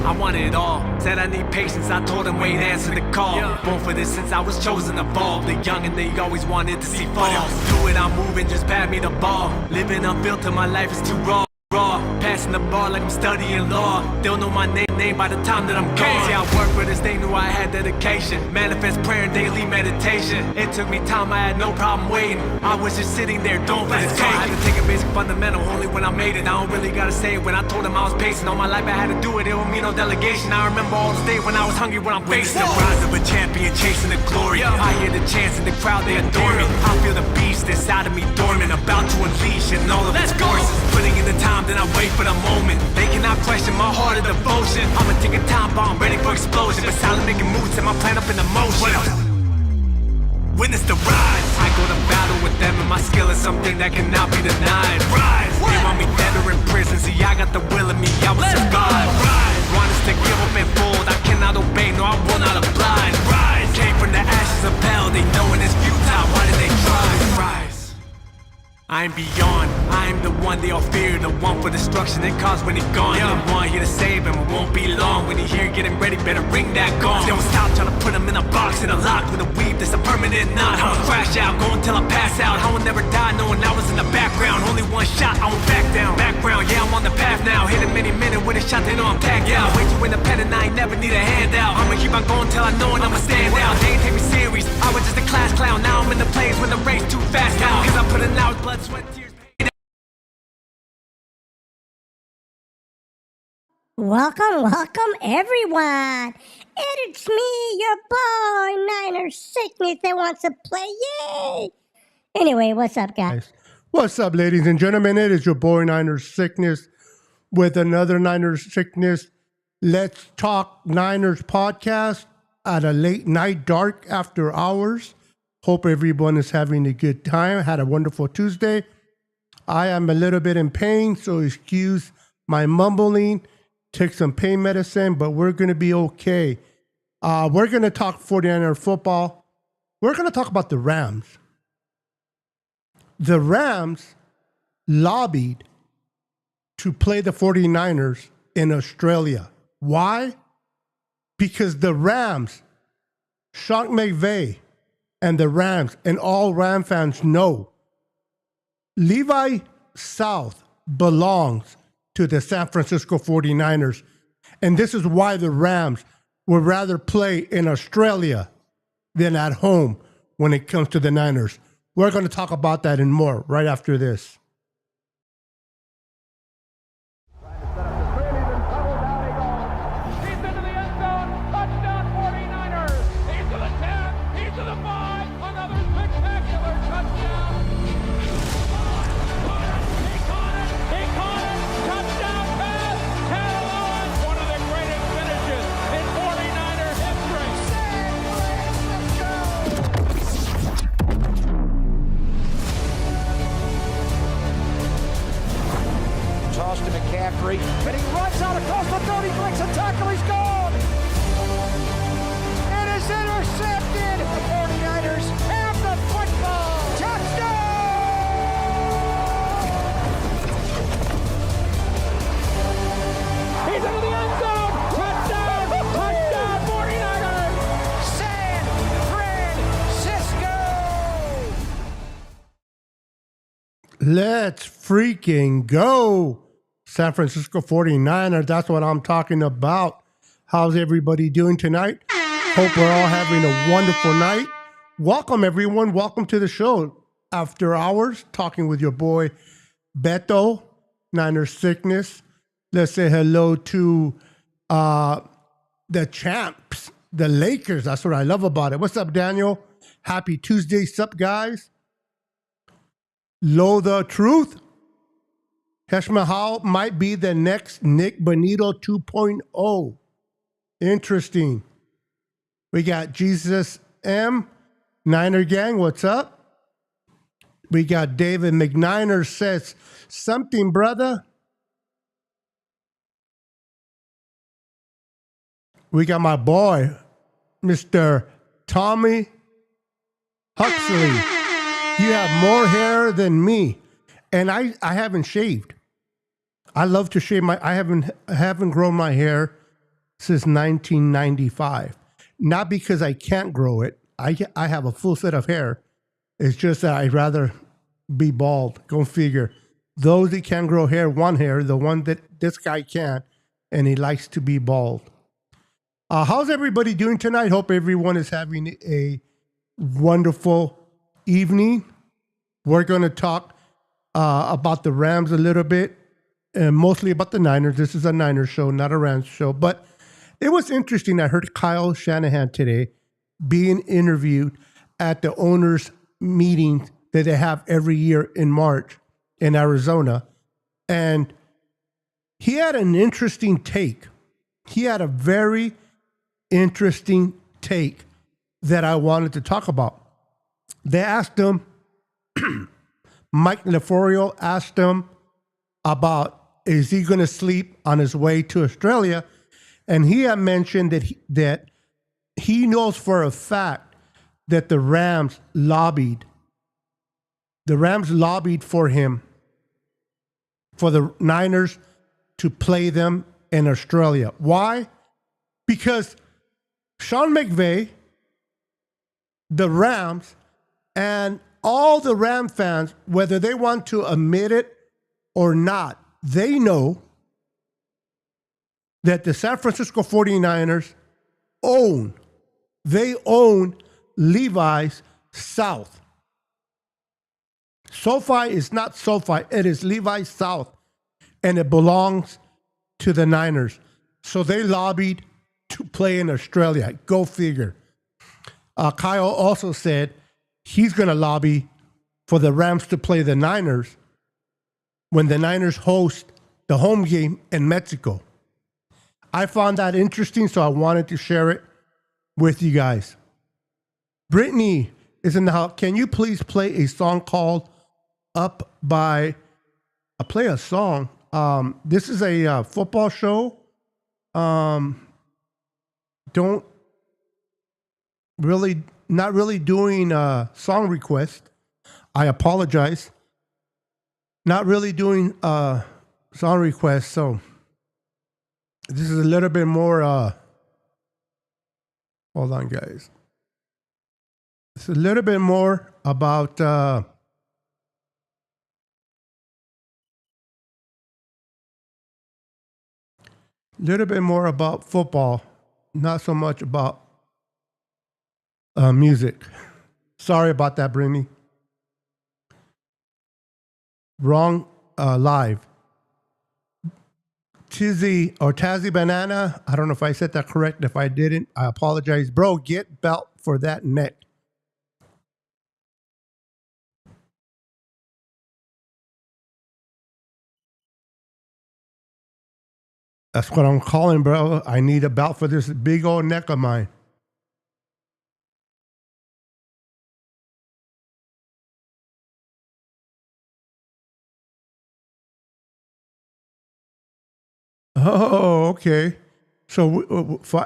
I wanted it all. Said I need patience, I told him wait, answer the call. Born for this since I was chosen to fall. The young and they always wanted to see falls. Do it, I'm moving, just pat me the ball. Living unfiltered, my life is too raw. Passing the bar like I'm studying law. They'll know my name by the time that I'm gone. See, I work for this, they knew I had dedication. Manifest prayer and daily meditation. It took me time, I had no problem waiting. I was just sitting there, don't let it take. I had to take a basic fundamental only when I made it. I don't really gotta say it when I told him I was pacing. All my life I had to do it, it don't mean no delegation. I remember all the days when I was hungry, when I'm facing the rise of a champion, chasing the glory. I hear the chants in the crowd, they adore me. I feel the beast inside of me dormant, about to unleash in all of its forces. Putting in the time, then I wait for the moment. They cannot question my heart of devotion. I'm a ticking time bomb, ready for explosion. But silent making moves, set my plan up in the motion. Witness the rise. I go to battle with them, and my skill is something that cannot be denied. Rise. They want me dead or in prison. See, I got the will in me, I will survive. Rise. Want us to give up and fold. I cannot obey, no, I will not oblige. Rise. Came from the ashes of hell. They know it is futile. Why did they try? Rise. I'm beyond, I am the one they all fear, the one for destruction they cause when he's gone. The one here to save him, it won't be long. When you hear getting ready, better ring that gong. They won't stop trying to put him in a box, in a lock with a weave that's a permanent knot. I'ma crash out, go until I pass out. I will never die knowing I was in the background. Only one shot, I won't back down. Background, yeah, I'm on the path now. Hit him any minute with a shot, they know I'm tagged out. Way too independent, I ain't never need a handout. I'ma keep on going till I know it, I'ma stand out. They ain't take me serious, I was just a class clown. Now I'm in the place when the race too fast now. Cause I'm putting out blood, sweat, tears. Welcome, everyone. It's me, your boy, Niner Sickness, that wants to play. Yay! Anyway, what's up, guys? What's up, ladies and gentlemen? It is your boy, Niner Sickness, with another Niner Sickness Let's Talk Niners podcast at a late night, dark after hours. Hope everyone is having a good time. Had a wonderful Tuesday. I am a little bit in pain, so excuse my mumbling. Take some pain medicine, but we're going to be okay. We're going to talk 49er football. We're going to talk about the Rams. The Rams lobbied to play the 49ers in Australia. Why? Because the Rams, Sean McVay, and the Rams, and all Ram fans know, Levi South belongs to the San Francisco 49ers. And this is why the Rams would rather play in Australia than at home when it comes to the Niners. We're going to talk about that and more right after this. And he runs out across the 30, breaks a tackle, he's gone! It is intercepted! The 49ers have the football! Touchdown! He's into the end zone! Touchdown! Touchdown, 49ers! San Francisco! Let's freaking go! San Francisco 49ers, that's what I'm talking about. How's everybody doing tonight? Hope we're all having a wonderful night. Welcome, everyone. Welcome to the show. After hours, talking with your boy, Beto, Niner Sickness. Let's say hello to the champs, the Lakers. That's what I love about it. What's up, Daniel? Happy Tuesday. Sup, guys? Lo the Truth. Heshmahal might be the next Nick Bonito 2.0. Interesting. We got Jesus M. Niner Gang, what's up? We got David McNiner says, something, brother. We got my boy, Mr. Tommy Huxley. You have more hair than me. And I haven't shaved. I love to shave I haven't grown my hair since 1995. Not because I can't grow it. I have a full set of hair. It's just that I'd rather be bald. Go figure. Those that can grow hair, one hair, the one that this guy can't, and he likes to be bald. How's everybody doing tonight? Hope everyone is having a wonderful evening. We're going to talk about the Rams a little bit, and mostly about the Niners. This is a Niners show, not a Rams show. But it was interesting. I heard Kyle Shanahan today being interviewed at the owners' meeting that they have every year in March in Arizona. And he had an interesting take. He had a very interesting take that I wanted to talk about. They asked him, Mike LaForio asked him about, is he going to sleep on his way to Australia? And he had mentioned that he knows for a fact that the Rams lobbied for him, for the Niners to play them in Australia. Why? Because Sean McVay, the Rams, and all the Ram fans, whether they want to admit it or not, they know that the San Francisco 49ers own Levi's South. SoFi is not SoFi. It is Levi's South, and it belongs to the Niners. So they lobbied to play in Australia. Go figure. Kyle also said he's going to lobby for the Rams to play the Niners when the Niners host the home game in Mexico. I found that interesting, so I wanted to share it with you guys. Brittany is in the house. Can you please play a song called Up by... I'll play a song. This is a football show. Not really doing song request. I apologize. Not really doing song requests, so this is a little bit more, hold on, guys. It's a little bit more about, football, not so much about music. Sorry about that, Brittany. Wrong live. Tazzy Banana. I don't know if I said that correct. If I didn't, I apologize. Bro, get belt for that neck. That's what I'm calling, bro. I need a belt for this big old neck of mine. Oh, okay. So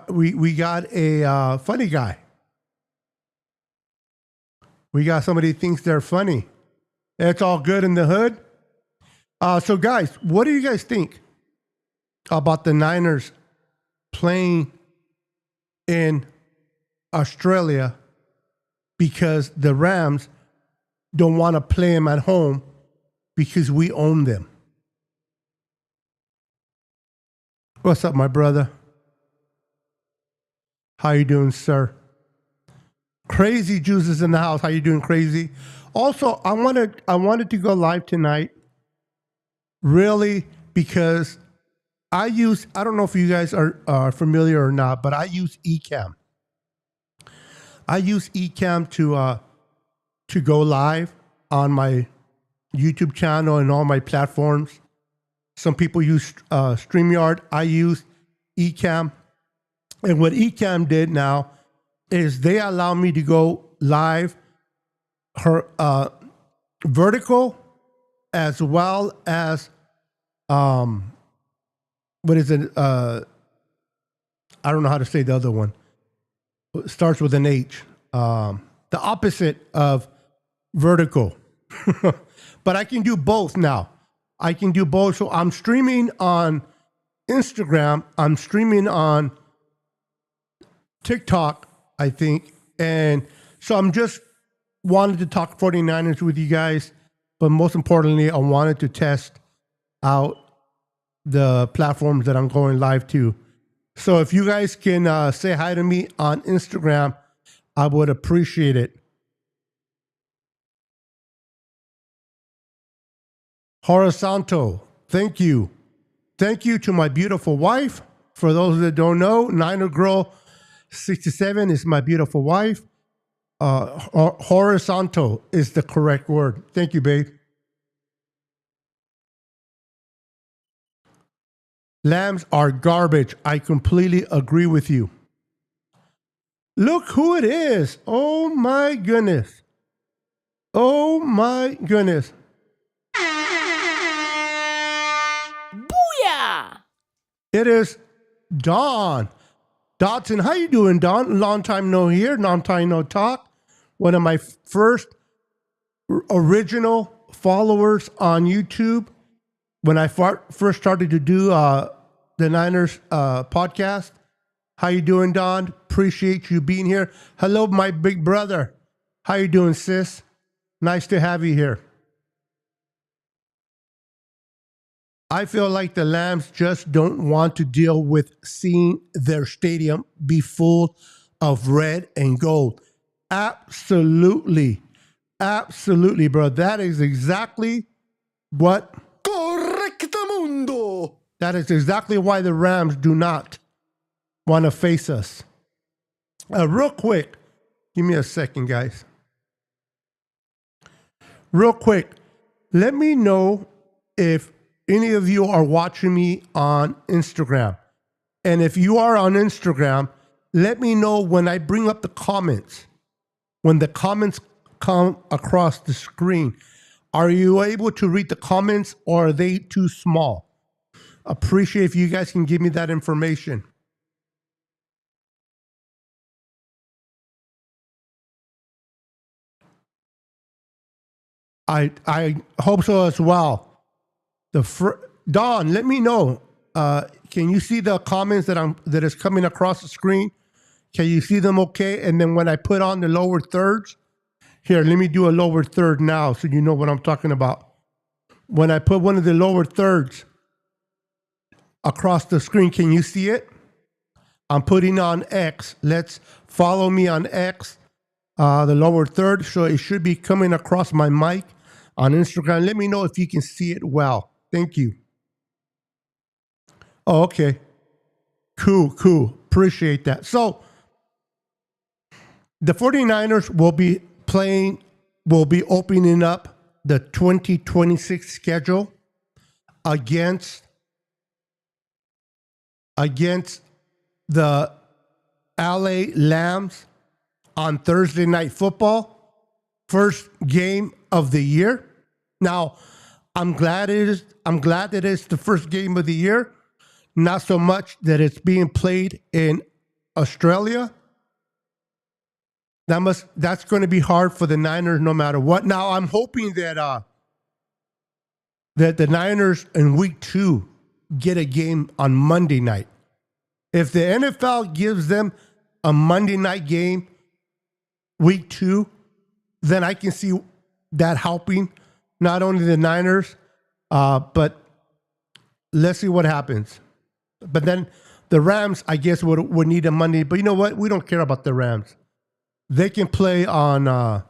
we got a funny guy. We got somebody who thinks they're funny. It's all good in the hood. So guys, what do you guys think about the Niners playing in Australia because the Rams don't want to play them at home because we own them? What's up, my brother? How you doing, sir? Crazy Juice is in the house. How you doing, Crazy? Also, I wanted to go live tonight, really, because I don't know if you guys are familiar or not, but I use Ecamm. I use Ecamm to go live on my YouTube channel and all my platforms. Some people use StreamYard. I use Ecamm. And what Ecamm did now is they allow me to go live vertical as well as what is it? I don't know how to say the other one. It starts with an H. The opposite of vertical. But I can do both now. I can do both. So I'm streaming on Instagram. I'm streaming on TikTok, I think. And so I'm just wanted to talk 49ers with you guys, but most importantly, I wanted to test out the platforms that I'm going live to. So if you guys can say hi to me on Instagram, I would appreciate it. Horizontal, thank you. Thank you to my beautiful wife. For those that don't know, Niner Girl 67 is my beautiful wife. Horizontal is the correct word. Thank you, babe. Lambs are garbage. I completely agree with you. Look who it is. Oh my goodness. Oh my goodness. Booyah! It is Don. Dotson, how you doing, Don? Long time no hear, long time no talk. One of my first original followers on YouTube when I first started to do the Niners podcast. How you doing, Don? Appreciate you being here. Hello, my big brother. How you doing, sis? Nice to have you here. I feel like the Lambs just don't want to deal with seeing their stadium be full of red and gold. Absolutely. Absolutely, bro. That is exactly what... Correctamundo. That is exactly why the Rams do not want to face us. Real quick, give me a second, guys. Real quick, let me know if any of you are watching me on Instagram. And if you are on Instagram, let me know when I bring up the comments. When the comments come across the screen, are you able to read the comments or are they too small? Appreciate if you guys can give me that information. I hope so as well. Don, let me know. Can you see the comments that is coming across the screen? Can you see them okay? And then when I put on the lower thirds, here, let me do a lower third now so you know what I'm talking about. When I put one of the lower thirds across the screen, can you see it? I'm putting on X. Let's follow me on X, the lower third. So it should be coming across my mic on Instagram. Let me know if you can see it well. Thank you. Oh, okay. Cool. Appreciate that. So the 49ers will be opening up the 2026 schedule against the LA Lambs on Thursday Night Football, first game of the year. Now, I'm glad that it's the first game of the year, not so much that it's being played in Australia. That's going to be hard for the Niners no matter what. Now, I'm hoping that the Niners in week 2 get a game on Monday night. If the NFL gives them a Monday night game, week 2, then I can see that helping not only the Niners, but let's see what happens. But then the Rams, I guess, would need a Monday. But you know what? We don't care about the Rams. They can play on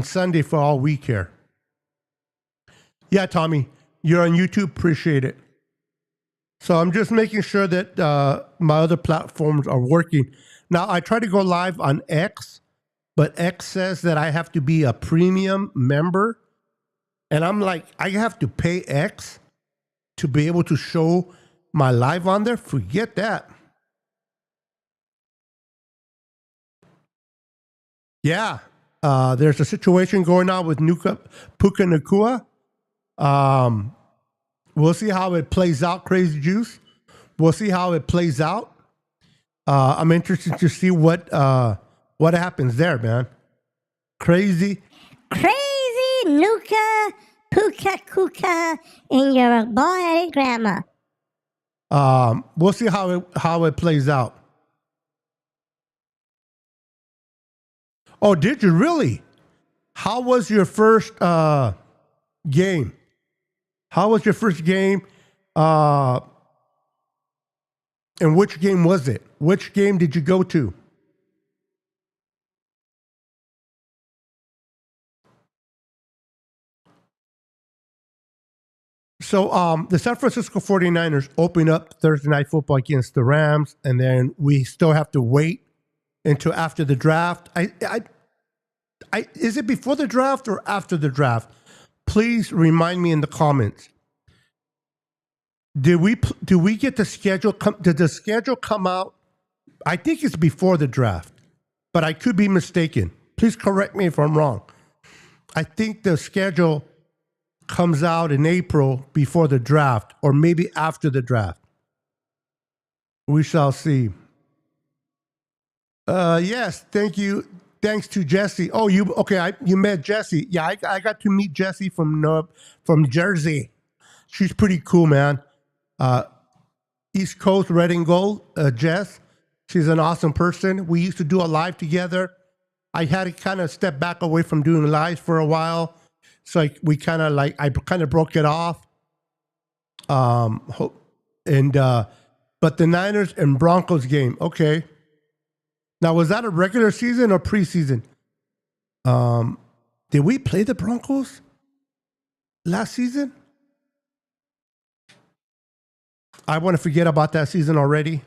Sunday for all week here. Yeah, Tommy, you're on YouTube. Appreciate it. So I'm just making sure that my other platforms are working. Now, I try to go live on X, but X says that I have to be a premium member. And I'm like, I have to pay X to be able to show my live on there? Forget that. Yeah, there's a situation going on with Puka Nacua. We'll see how it plays out, Crazy Juice. We'll see how it plays out. I'm interested to see what happens there, man. Crazy Nuka Puka Kuka and your boy and grandma. We'll see how it plays out. Oh, did you really? How was your first game? How was your first game? And which game was it? Which game did you go to? So the San Francisco 49ers open up Thursday Night Football against the Rams, and then we still have to wait until after the draft. Is it before the draft or after the draft? Please remind me in the comments. Do we get the schedule? Did the schedule come out? I think it's before the draft, but I could be mistaken. Please correct me if I'm wrong. I think the schedule comes out in April before the draft, or maybe after the draft. We shall see. Yes, thank you. Thanks to Jesse. Oh, you met Jesse. Yeah, I got to meet Jesse from Jersey. She's pretty cool, man. East Coast Red and Gold, Jess. She's an awesome person. We used to do a live together. I had to kind of step back away from doing lives for a while. So I kind of broke it off. But the Niners and Broncos game, okay. Now, was that a regular season or preseason? Did we play the Broncos last season? I want to forget about that season already.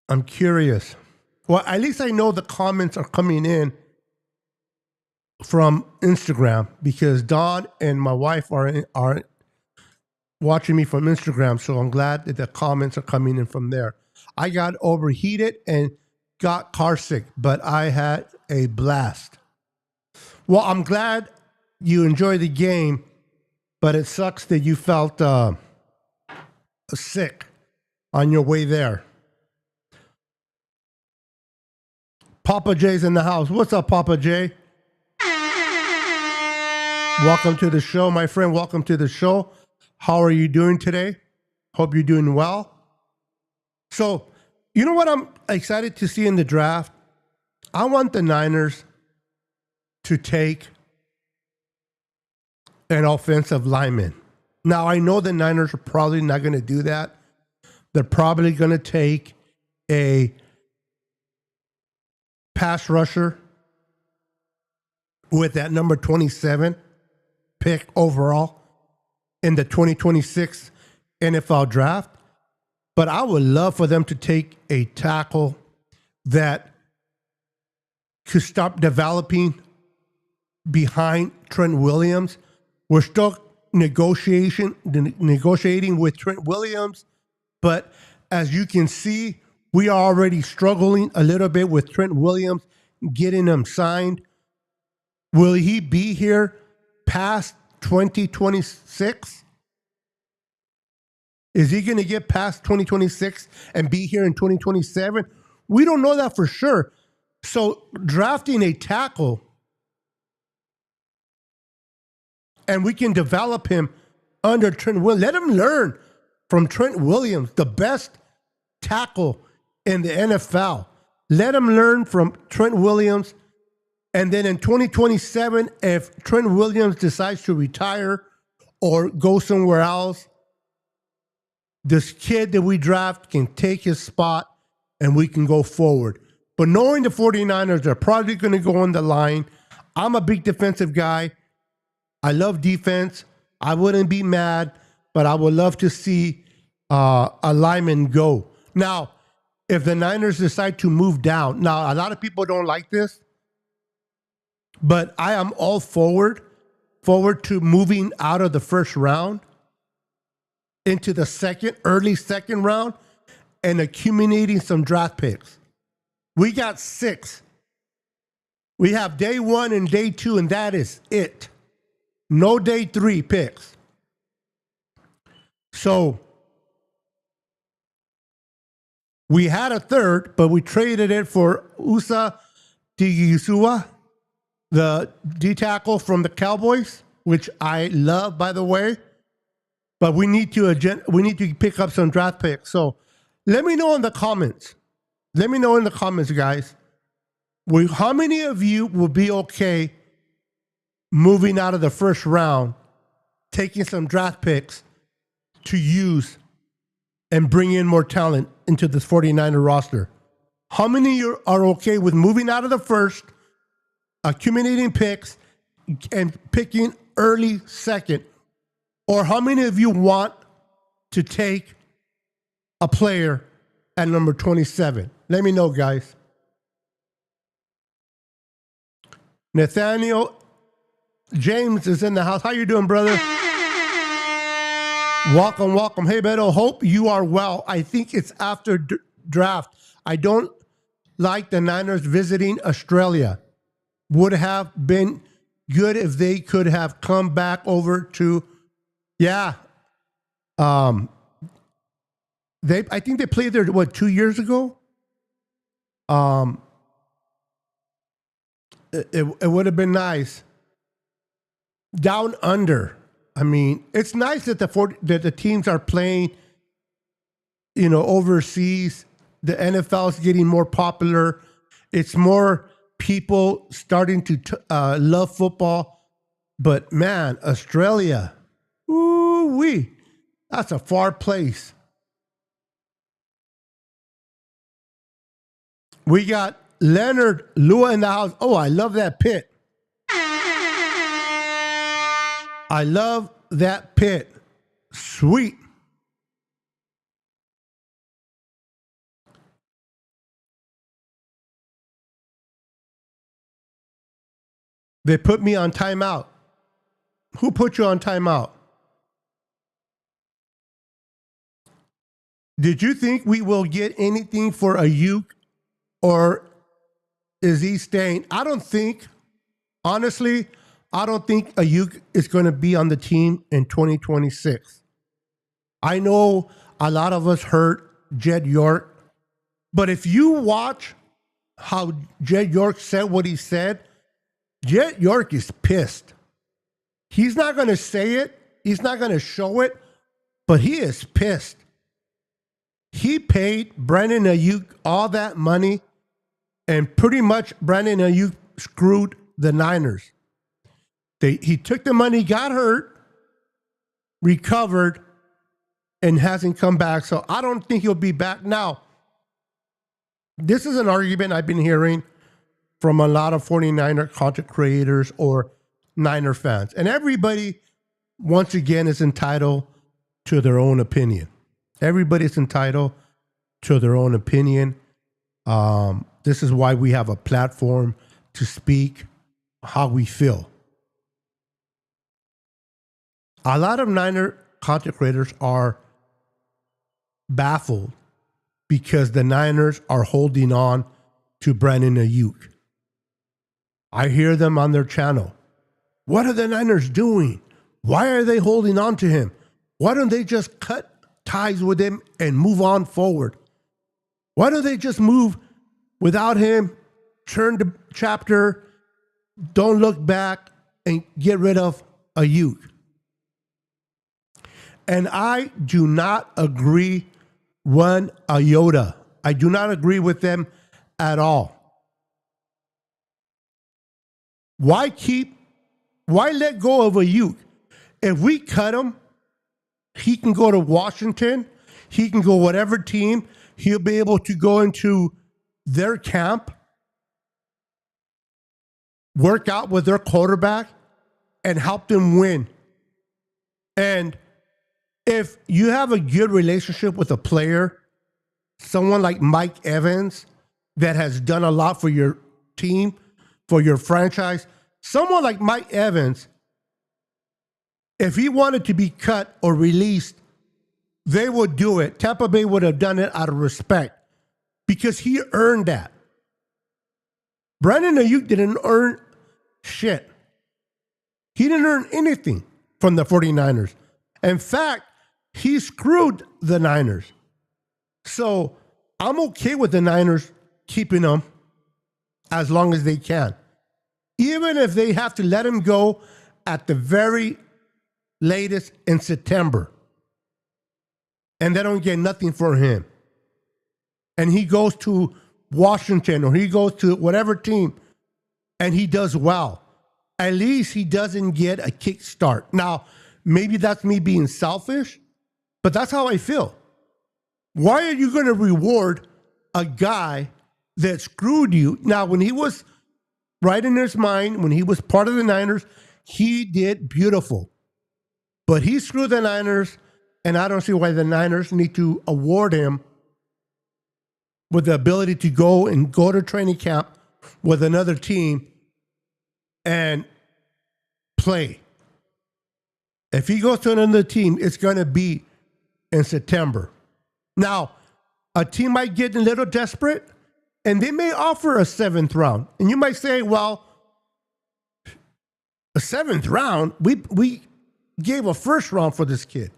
I'm curious. Well, at least I know the comments are coming in from Instagram because Dawn and my wife are watching me from Instagram, so I'm glad that the comments are coming in from there. I got overheated and got car sick, but I had a blast. Well, I'm glad you enjoyed the game, but it sucks that you felt sick on your way there. Papa J's in the house. What's up, Papa J? Welcome to the show, my friend. Welcome to the show. How are you doing today? Hope you're doing well. So, you know what I'm excited to see in the draft? I want the Niners to take an offensive lineman. Now, I know the Niners are probably not going to do that. They're probably going to take a pass rusher with that number 27 pick overall in the 2026 NFL draft. But I would love for them to take a tackle that could start developing behind Trent Williams. We're still negotiating with Trent Williams, but as you can see, we are already struggling a little bit with Trent Williams getting him signed. Will he be here past 2026? Is he going to get past 2026 and be here in 2027? We don't know that for sure. So drafting a tackle and we can develop him under Trent Williams. Let him learn from Trent Williams, the best tackle in the NFL. Let him learn from Trent Williams. And then in 2027, if Trent Williams decides to retire or go somewhere else, this kid that we draft can take his spot and we can go forward. But knowing the 49ers, they're probably going to go on the line. I'm a big defensive guy. I love defense. I wouldn't be mad, but I would love to see a lineman go. Now, if the Niners decide to move down, now a lot of people don't like this, but I am all forward to moving out of the first round into the early second round and accumulating some draft picks. We got 6. We have day 1 and day 2, and that is it. No day 3 picks. So we had a third, but we traded it for Usa Digizua, the D-tackle from the Cowboys, which I love, by the way. But we need to pick up some draft picks. So let me know in the comments. Let me know in the comments, guys. How many of you will be okay moving out of the first round, taking some draft picks to use and bring in more talent into this 49er roster? How many of you are okay with moving out of the first, accumulating picks, and picking early second? Or how many of you want to take a player at number 27? Let me know, guys. Nathaniel James is in the house. How you doing, brother? Welcome, welcome. Hey, Beto, hope you are well. I think it's after draft. I don't like the Niners visiting Australia. Would have been good if they could have come back over to, I think they played there, 2 years ago? It would have been nice. Down under. I mean, it's nice that the teams are playing, overseas. The NFL is getting more popular. It's more people starting to love football. But man, Australia, ooh-wee, that's a far place. We got Leonard Lua in the house. Oh, I love that pit. I love that pit. Sweet. They put me on timeout. Who put you on timeout? Did you think we will get anything for Ayuk, or is he staying? Honestly, I don't think Ayuk is going to be on the team in 2026. I know a lot of us heard Jed York, but if you watch how Jed York said what he said, Jed York is pissed. He's not going to say it. He's not going to show it, but he is pissed. He paid Brandon Ayuk all that money, and pretty much Brandon Ayuk screwed the Niners. He took the money, got hurt, recovered, and hasn't come back. So I don't think he'll be back. Now, this is an argument I've been hearing from a lot of 49er content creators or Niner fans. And everybody, once again, is entitled to their own opinion. Everybody's entitled to their own opinion. This is why we have a platform to speak how we feel. A lot of Niner content creators are baffled because the Niners are holding on to Brandon Ayuk. I hear them on their channel. What are the Niners doing? Why are they holding on to him? Why don't they just cut ties with him and move on forward? Why don't they just move without him, turn the chapter, don't look back, and get rid of Ayuk? And I do not agree one iota. I do not agree with them at all. Why let go of Ayuk? If we cut him, he can go to Washington. He can go whatever team. He'll be able to go into their camp, work out with their quarterback, and help them win. And if you have a good relationship with a player, someone like Mike Evans that has done a lot for your team, for your franchise, someone like Mike Evans, if he wanted to be cut or released, they would do it. Tampa Bay would have done it out of respect because he earned that. Brandon Ayuk didn't earn shit. He didn't earn anything from the 49ers. In fact, he screwed the Niners. So I'm okay with the Niners keeping him as long as they can. Even if they have to let him go at the very latest in September and they don't get nothing for him. and he goes to Washington or he goes to whatever team and he does well, at least he doesn't get a kickstart. Now, maybe that's me being selfish, but that's how I feel. Why are you going to reward a guy that screwed you? Now, when he was right in his mind, when he was part of the Niners, he did beautiful. But he screwed the Niners, and I don't see why the Niners need to award him with the ability to go to training camp with another team and play. If he goes to another team, it's going to be in September. Now, a team might get a little desperate, and they may offer a 7th round. And you might say, well, a 7th round, we gave a 1st round for this kid.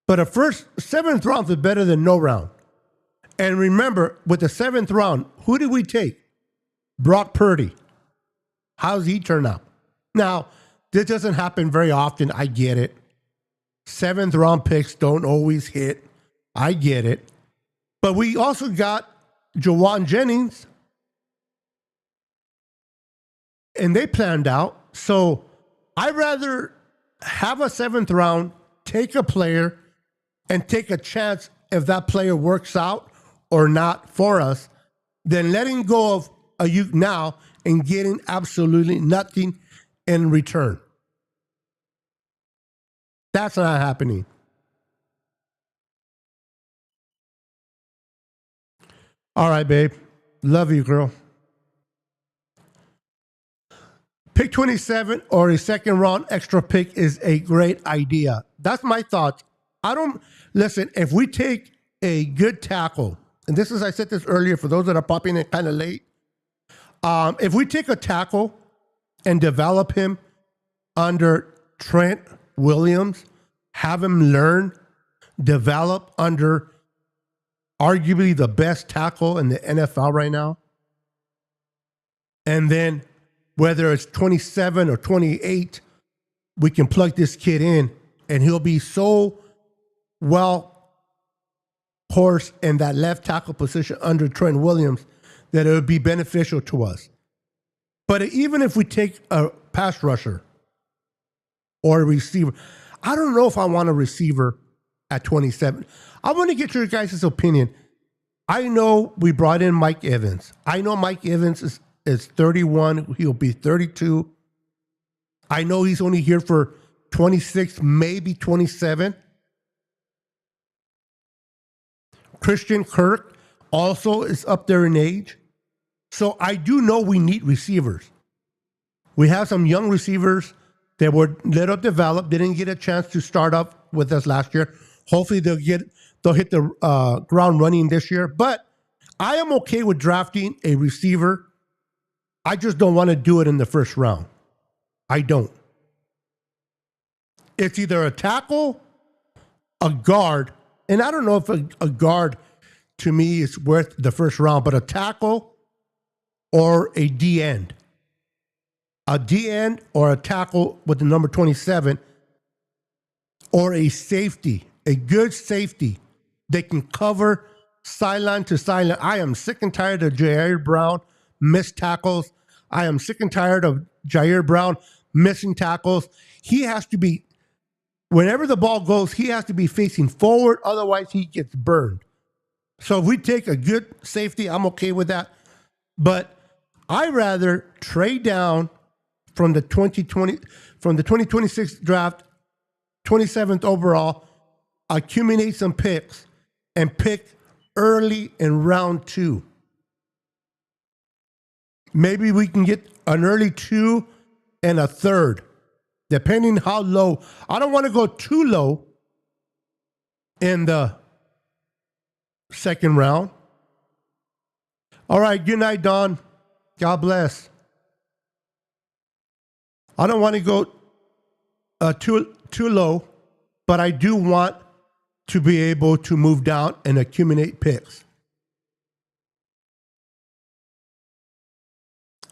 But a 7th round is better than no round. And remember, with the 7th round, who did we take? Brock Purdy. How's he turn out? Now, this doesn't happen very often. I get it. 7th round picks don't always hit. I get it. But we also got Jawan Jennings, and they planned out. So I'd rather have a 7th round, take a player, and take a chance if that player works out or not for us, than letting go of a youth now and getting absolutely nothing in return. That's not happening. All right, babe. Love you, girl. Pick 27 or a 2nd round extra pick is a great idea. That's my thoughts. Listen, if we take a good tackle, and this is, I said this earlier for those that are popping in kind of late. If we take a tackle and develop him under Trent Williams, have him learn, develop under arguably the best tackle in the NFL right now, and then whether it's 27 or 28, we can plug this kid in, and he'll be so well course in that left tackle position under Trent Williams that it would be beneficial to us. But even if we take a pass rusher or a receiver, I don't know if I want a receiver at 27. I want to get your guys' opinion. I know we brought in Mike Evans. I know Mike Evans is 31. He'll be 32. I know he's only here for 26, maybe 27. Christian Kirk also is up there in age. So I do know we need receivers. We have some young receivers that were little developed, didn't get a chance to start up with us last year. Hopefully they'll hit the ground running this year. But I am okay with drafting a receiver. I just don't want to do it in the 1st round. I don't. It's either a tackle, a guard, and I don't know if a guard to me is worth the 1st round, but a tackle or a D end. A D end or a tackle with the number 27, or a safety, a good safety that can cover sideline to sideline. I am sick and tired of Jair Brown missed tackles. I am sick and tired of Jair Brown missing tackles. He has to be, whenever the ball goes, he has to be facing forward. Otherwise, he gets burned. So if we take a good safety, I'm okay with that. But I'd rather trade down from the 2026 draft, 27th overall, accumulate some picks, and pick early in round 2. Maybe we can get an early 2 and a 3rd, depending how low. I don't want to go too low in the 2nd round. All right, good night, Don. God bless. I don't want to go too low, but I do want to be able to move down and accumulate picks.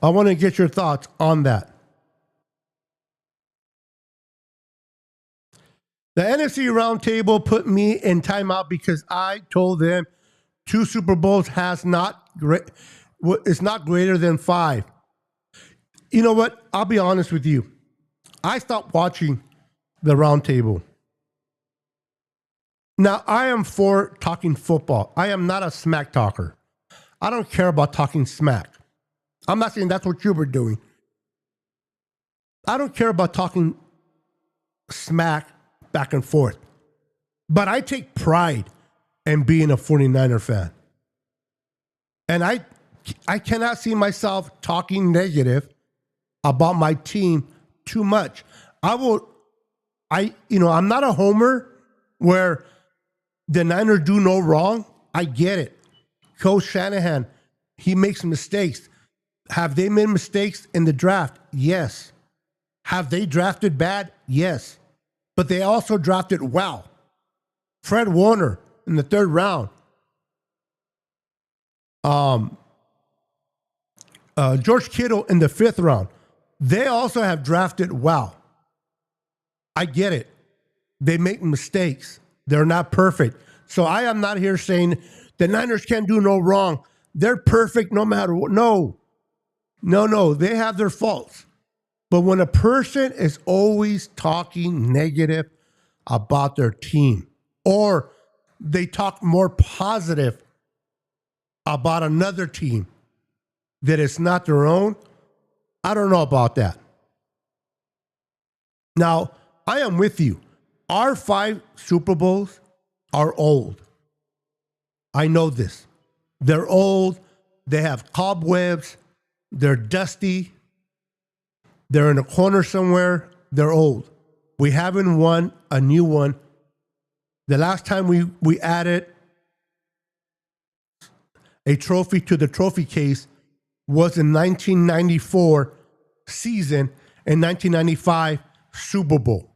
I want to get your thoughts on that. The NFC Roundtable put me in timeout because I told them 2 Super Bowls has not great. It's not greater than 5. You know what? I'll be honest with you. I stopped watching the round table. Now, I am for talking football. I am not a smack talker. I don't care about talking smack. I'm not saying that's what you were doing. I don't care about talking smack back and forth. But I take pride in being a 49er fan. And I cannot see myself talking negative about my team too much. I'm not a homer where the Niners do no wrong. I get it. Coach Shanahan, he makes mistakes. Have they made mistakes in the draft? Yes. Have they drafted bad? Yes. But they also drafted well. Fred Warner in the 3rd round. George Kittle in the 5th round. They also have drafted well. I get it. They make mistakes. They're not perfect. So I am not here saying the Niners can't do no wrong. They're perfect no matter what. No. They have their faults. But when a person is always talking negative about their team, or they talk more positive about another team that is not their own, I don't know about that. Now, I am with you. Our 5 Super Bowls are old. I know this. They're old. They have cobwebs. They're dusty. They're in a corner somewhere. They're old. We haven't won a new one. The last time we added a trophy to the trophy case was in 1994 season and 1995 Super Bowl.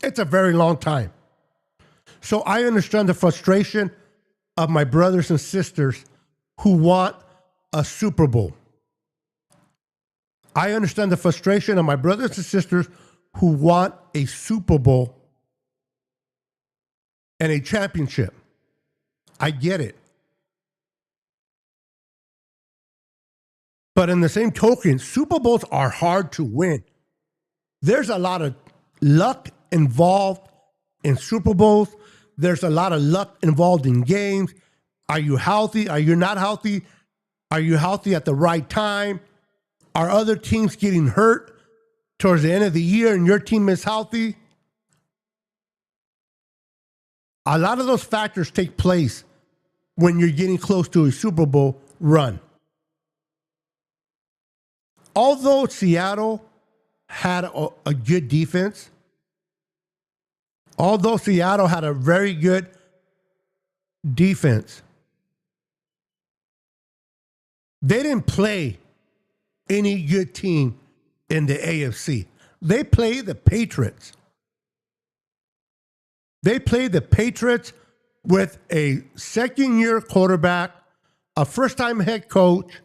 It's a very long time. So I understand the frustration of my brothers and sisters who want a Super Bowl. I understand the frustration of my brothers and sisters who want a Super Bowl and a championship. I get it. But in the same token, Super Bowls are hard to win. There's a lot of luck involved in Super Bowls. There's a lot of luck involved in games. Are you healthy? Are you not healthy? Are you healthy at the right time? Are other teams getting hurt towards the end of the year and your team is healthy? A lot of those factors take place when you're getting close to a Super Bowl run. Although Seattle had a good defense, although Seattle had a very good defense, they didn't play any good team in the AFC. They played the Patriots. They played the Patriots with a second-year quarterback, a first-time head coach,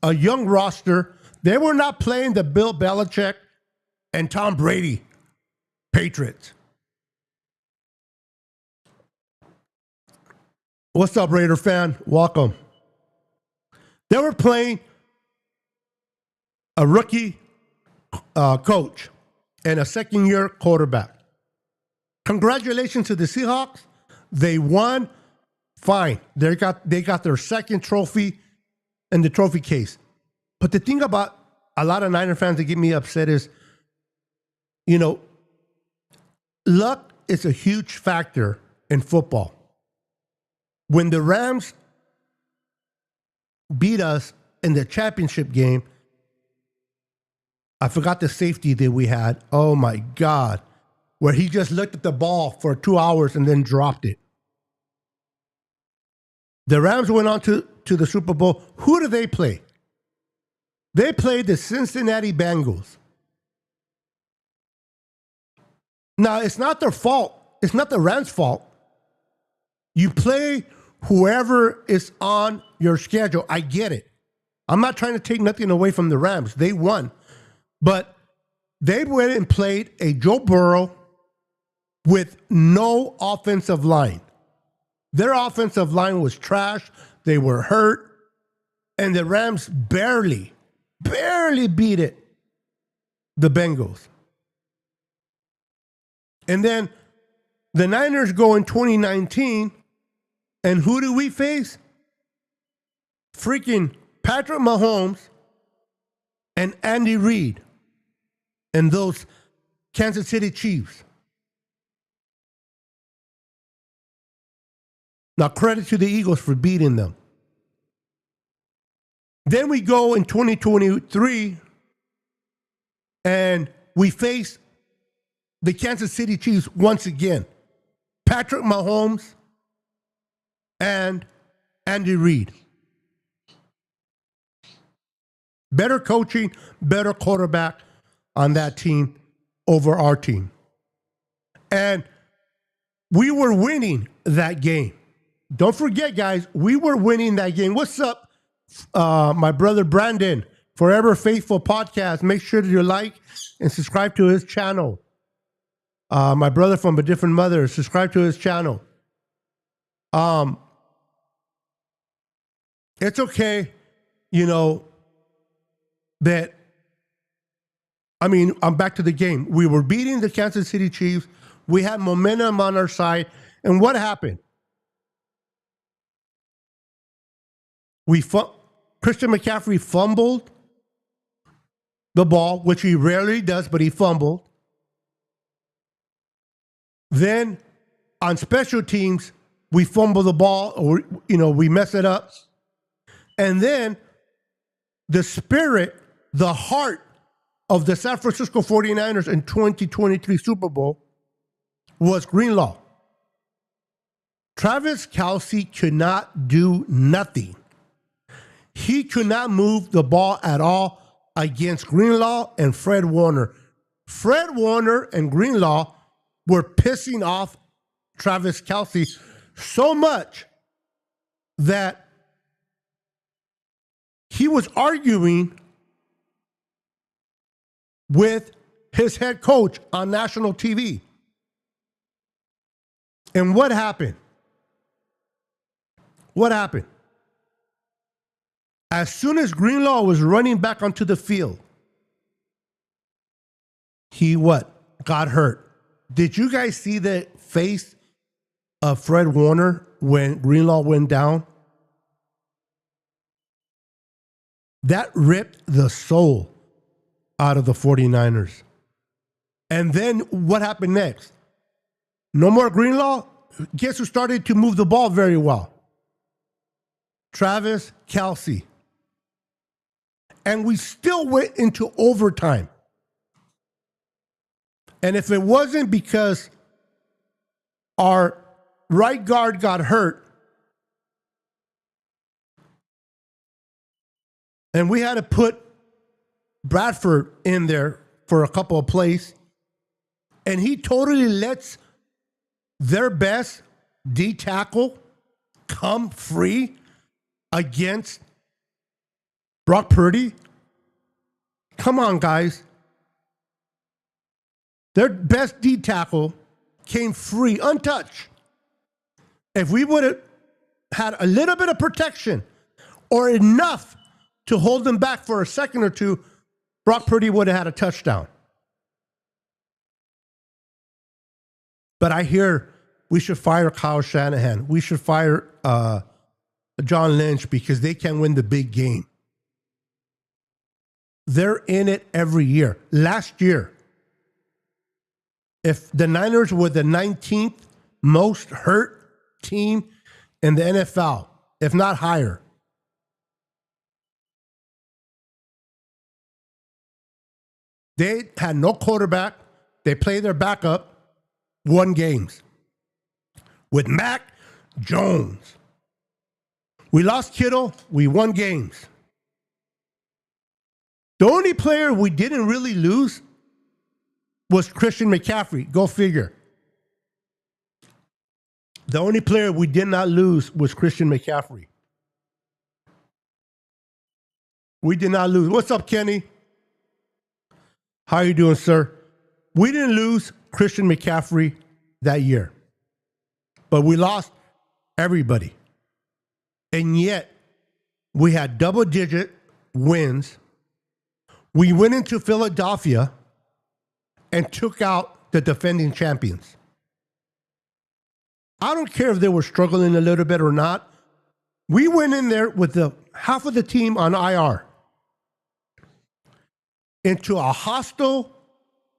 a young roster. They were not playing the Bill Belichick and Tom Brady Patriots. What's up, Raider fan? Welcome. They were playing a rookie coach and a second-year quarterback. Congratulations to the Seahawks. They won. Fine. They got their second trophy in the trophy case. But the thing about a lot of Niner fans that get me upset is, luck is a huge factor in football. When the Rams beat us in the championship game, I forgot the safety that we had. Oh, my God. Where he just looked at the ball for 2 hours and then dropped it. The Rams went on to the Super Bowl. Who do they play? They played the Cincinnati Bengals. Now, it's not their fault. It's not the Rams' fault. You play whoever is on your schedule. I get it. I'm not trying to take nothing away from the Rams. They won. But they went and played a Joe Burrow with no offensive line. Their offensive line was trash. They were hurt. And the Rams barely beat it. The Bengals. And then the Niners go in 2019. And who do we face? Freaking Patrick Mahomes and Andy Reid and those Kansas City Chiefs. Now, credit to the Eagles for beating them. Then we go in 2023 and we face the Kansas City Chiefs once again. Patrick Mahomes and Andy Reid. Better coaching, better quarterback on that team over our team. And we were winning that game. Don't forget, guys, we were winning that game. What's up, my brother Brandon, Forever Faithful Podcast? Make sure to like and subscribe to his channel. My brother from a different mother, subscribe to his channel. It's okay, that, I'm back to the game. We were beating the Kansas City Chiefs. We had momentum on our side. And what happened? Christian McCaffrey fumbled the ball, which he rarely does, but he fumbled. Then on special teams, we fumble the ball, or we mess it up. And then the spirit, the heart of the San Francisco 49ers in 2023 Super Bowl was Greenlaw. Travis Kelce could not do nothing. He could not move the ball at all against Greenlaw and Fred Warner. Fred Warner and Greenlaw were pissing off Travis Kelce so much that he was arguing with his head coach on national TV. And what happened? What happened? As soon as Greenlaw was running back onto the field, he got hurt. Did you guys see the face of Fred Warner when Greenlaw went down? That ripped the soul out of the 49ers. And then what happened next? No more Greenlaw. Guess who started to move the ball very well? Travis Kelce. And we still went into overtime. And if it wasn't because our right guard got hurt, and we had to put Bradford in there for a couple of plays, and he totally lets their best D tackle come free against Brock Purdy. Come on, guys. Their best D tackle came free, untouched. If we would have had a little bit of protection or enough to hold them back for a second or two, Brock Purdy would have had a touchdown. But I hear we should fire Kyle Shanahan. We should fire John Lynch because they can win the big game. They're in it every year. Last year, if the Niners were the 19th most hurt team in the NFL, if not higher, they had no quarterback. They played their backup, won games. With Mac Jones. We lost Kittle, we won games. The only player we didn't really lose was Christian McCaffrey. Go figure. The only player we did not lose was Christian McCaffrey. We did not lose. What's up, Kenny? How you doing, sir? We didn't lose Christian McCaffrey that year. But we lost everybody. And yet, we had double-digit wins. We went into Philadelphia and took out the defending champions. I don't care if they were struggling a little bit or not. We went in there with the half of the team on IR into a hostile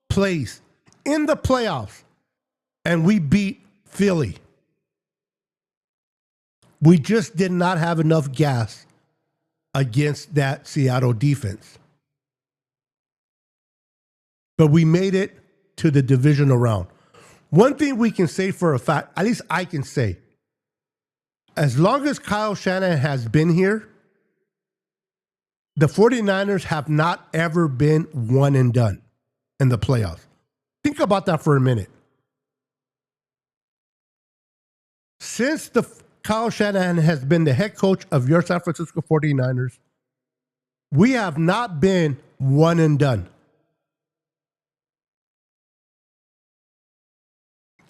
place in the playoffs, and we beat Philly. We just did not have enough gas against that Seattle defense. But we made it to the divisional round. One thing we can say for a fact, at least I can say, as long as Kyle Shanahan has been here, the 49ers have not ever been one and done in the playoffs. Think about that for a minute. Since Kyle Shanahan has been the head coach of your San Francisco 49ers, we have not been one and done.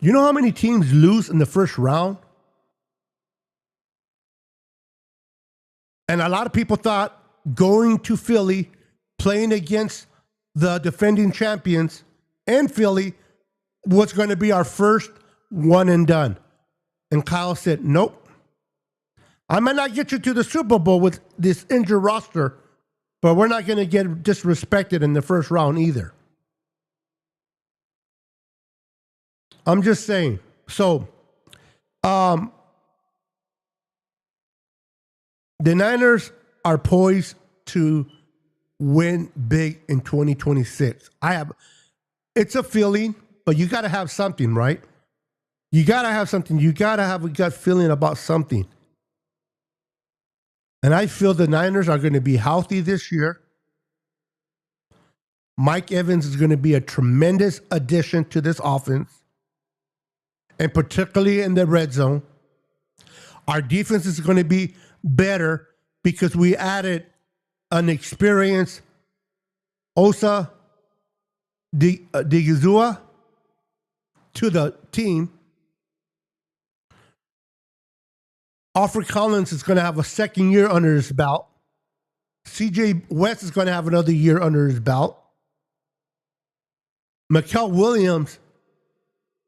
You know how many teams lose in the first round? And a lot of people thought going to Philly, playing against the defending champions and Philly was going to be our first one and done. And Kyle said, nope. I might not get you to the Super Bowl with this injured roster, but we're not going to get disrespected in the first round either. I'm just saying. So, the Niners are poised to win big in 2026. It's a feeling, but you got to have something, right? You got to have something. You got to have a gut feeling about something. And I feel the Niners are going to be healthy this year. Mike Evans is going to be a tremendous addition to this offense, and particularly in the red zone. Our defense is going to be better because we added an experienced Osa Digizua to the team. Alfred Collins is going to have a second year under his belt. CJ West is going to have another year under his belt. Mikael Williams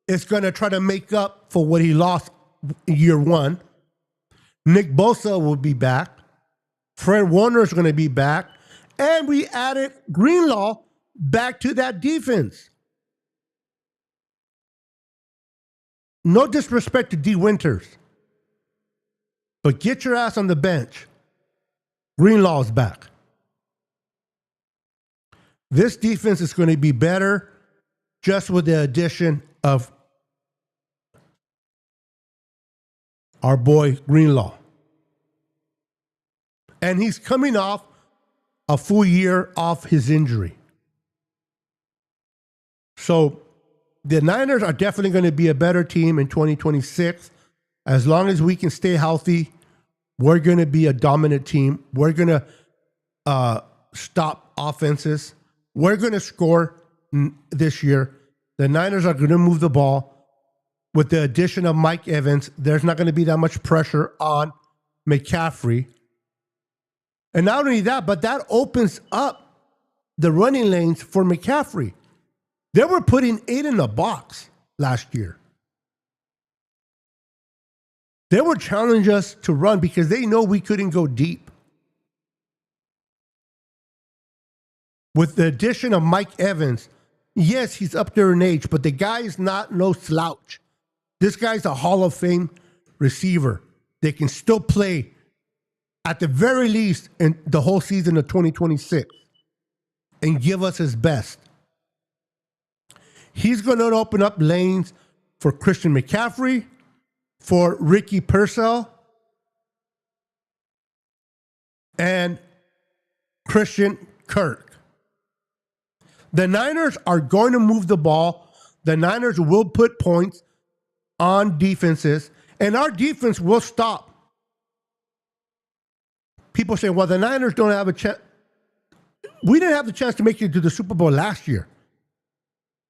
is going to try to make up for what he lost in year one. Nick Bosa will be back. Fred Warner is going to be back. And we added Greenlaw back to that defense. No disrespect to D. Winters, but get your ass on the bench. Greenlaw's back. This defense is going to be better just with the addition of our boy Greenlaw. And he's coming off a full year off his injury. So the Niners are definitely going to be a better team in 2026. As long as we can stay healthy, we're going to be a dominant team. We're going to stop offenses. We're going to score this year. The Niners are going to move the ball. With the addition of Mike Evans, there's not going to be that much pressure on McCaffrey. And not only that, but that opens up the running lanes for McCaffrey. They were putting 8 in the box last year. They were challenging us to run because they know we couldn't go deep. With the addition of Mike Evans, yes, he's up there in age, but the guy is not no slouch. This guy's a Hall of Fame receiver. They can still play at the very least in the whole season of 2026 and give us his best. He's going to open up lanes for Christian McCaffrey, for Ricky Purcell, and Christian Kirk. The Niners are going to move the ball. The Niners will put points on defenses, and our defense will stop. People say, well, the Niners don't have a chance. We didn't have the chance to make it to the Super Bowl last year.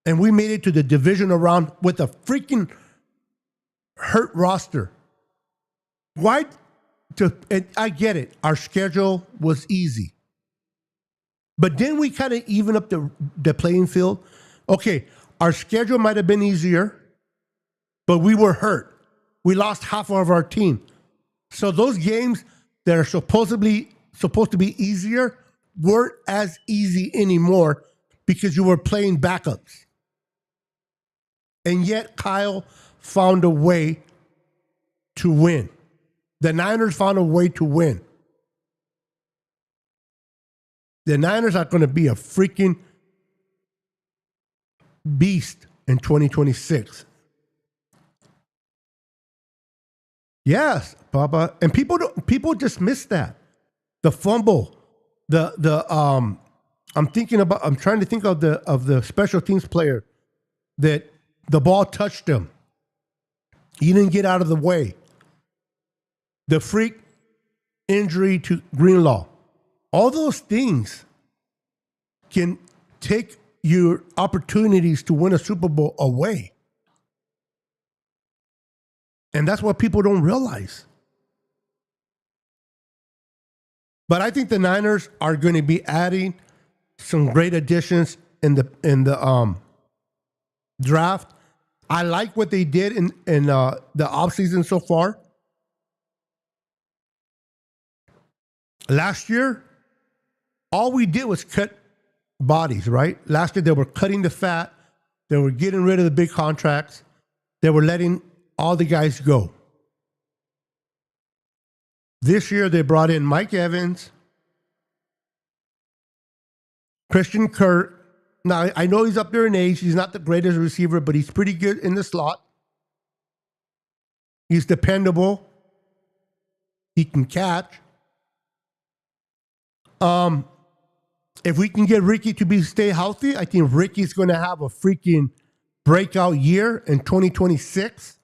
And we made it to the divisional round with a freaking hurt roster. Why? And I get it. Our schedule was easy. But then we kind of even up the playing field. Okay, our schedule might have been easier, but we were hurt. We lost half of our team. So those games that are supposed to be easier weren't as easy anymore because you were playing backups. And yet Kyle found a way to win. The Niners found a way to win. The Niners are going to be a freaking beast in 2026. Yes, Papa. And people just miss that. The fumble. I'm trying to think of the special teams player that the ball touched him. He didn't get out of the way. The freak injury to Greenlaw. All those things can take your opportunities to win a Super Bowl away. And that's what people don't realize. But I think the Niners are going to be adding some great additions in the draft. I like what they did in the offseason so far. Last year, all we did was cut bodies, right? Last year, they were cutting the fat. They were getting rid of the big contracts. They were letting all the guys go. This year, they brought in Mike Evans, Christian Kirk. Now, I know he's up there in age. He's not the greatest receiver, but he's pretty good in the slot. He's dependable. He can catch. If we can get Ricky to stay healthy, I think Ricky's going to have a freaking breakout year in 2026.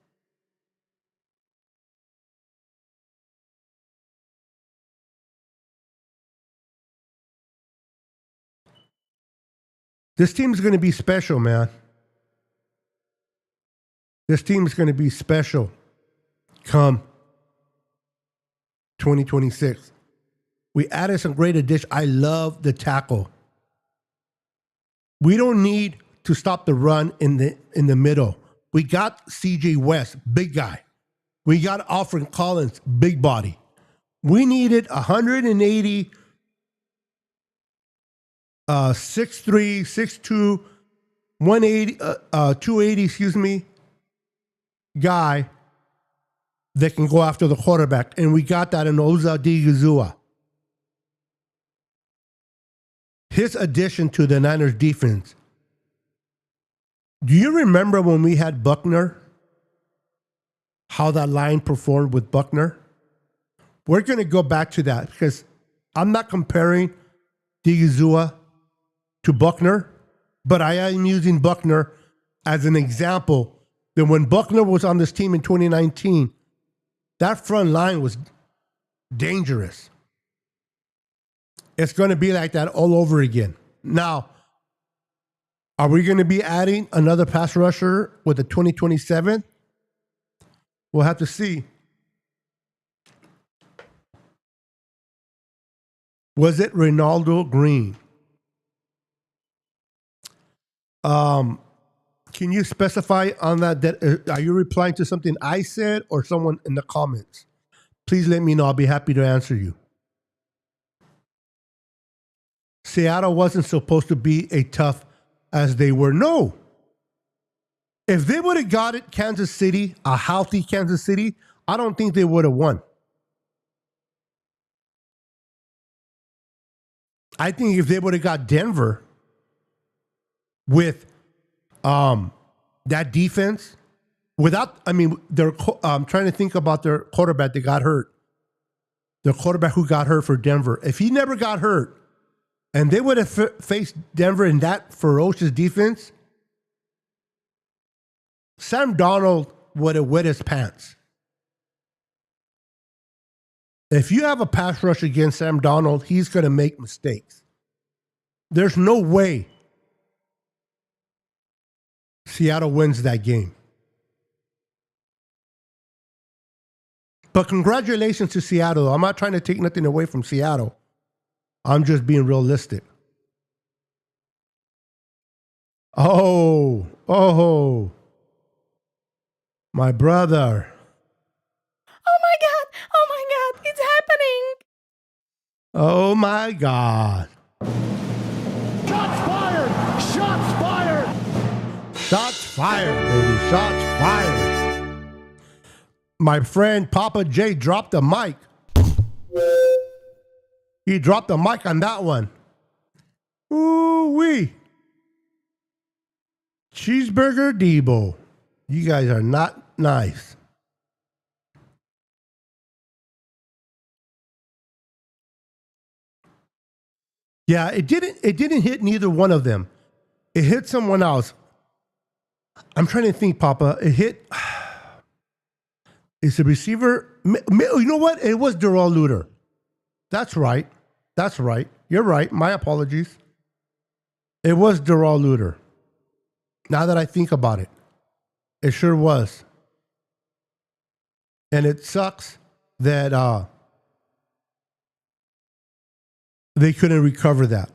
This team's going to be special, man. This team's going to be special come 2026. We added some great additions. I love the tackle. We don't need to stop the run in the middle. We got CJ West, big guy. We got Alfred Collins, big body. We needed 180, 6'3", 6'2", 180, 280, guy that can go after the quarterback. And we got that in Oza Digizua. His addition to the Niners defense. Do you remember when we had Buckner? How that line performed with Buckner? We're going to go back to that because I'm not comparing Digizua to Buckner, but I am using Buckner as an example that when Buckner was on this team in 2019, that front line was dangerous. It's going to be like that all over again. Now, are we going to be adding another pass rusher with the 2027? We'll have to see. Was it Ronaldo Green? Can you specify on that? Are you replying to something I said or someone in the comments? Please let me know. I'll be happy to answer you. Seattle wasn't supposed to be as tough as they were. No. If they would have got it, Kansas City, a healthy Kansas City, I don't think they would have won. I think if they would have got Denver with that defense, I'm trying to think about their quarterback that got hurt. The quarterback who got hurt for Denver. If he never got hurt, and they would have faced Denver in that ferocious defense, Sam Darnold would have wet his pants. If you have a pass rush against Sam Darnold, he's going to make mistakes. There's no way Seattle wins that game. But congratulations to Seattle. I'm not trying to take nothing away from Seattle. I'm just being realistic. Oh, my brother. Oh my God, it's happening. Oh my God. Shots fired! Shots fired! Shots fired, baby. Shots fired. My friend Papa J dropped the mic. He dropped the mic on that one. Ooh-wee. Cheeseburger Debo. You guys are not nice. Yeah, it didn't hit neither one of them. It hit someone else. I'm trying to think, Papa. It hit. Is the receiver? You know what? It was Darrell Luter. That's right. That's right. You're right. My apologies. It was Darrell Luter. Now that I think about it, it sure was. And it sucks that they couldn't recover that.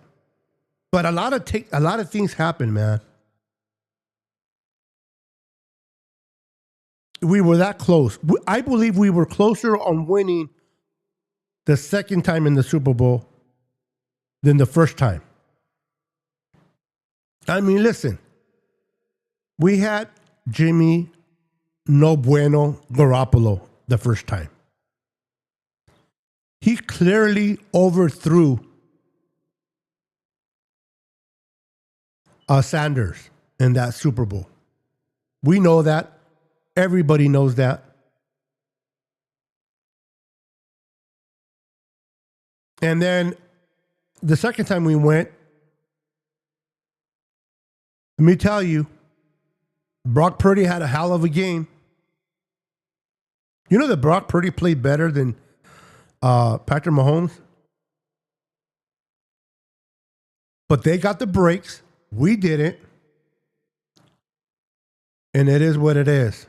But a lot of things happen, man. We were that close. I believe we were closer on winning the second time in the Super Bowl than the first time. I mean, listen. We had Jimmy No Bueno Garoppolo the first time. He clearly overthrew Sanders in that Super Bowl. We know that. Everybody knows that. And then the second time we went, let me tell you, Brock Purdy had a hell of a game. You know that Brock Purdy played better than Patrick Mahomes? But they got the breaks. We didn't. And it is what it is.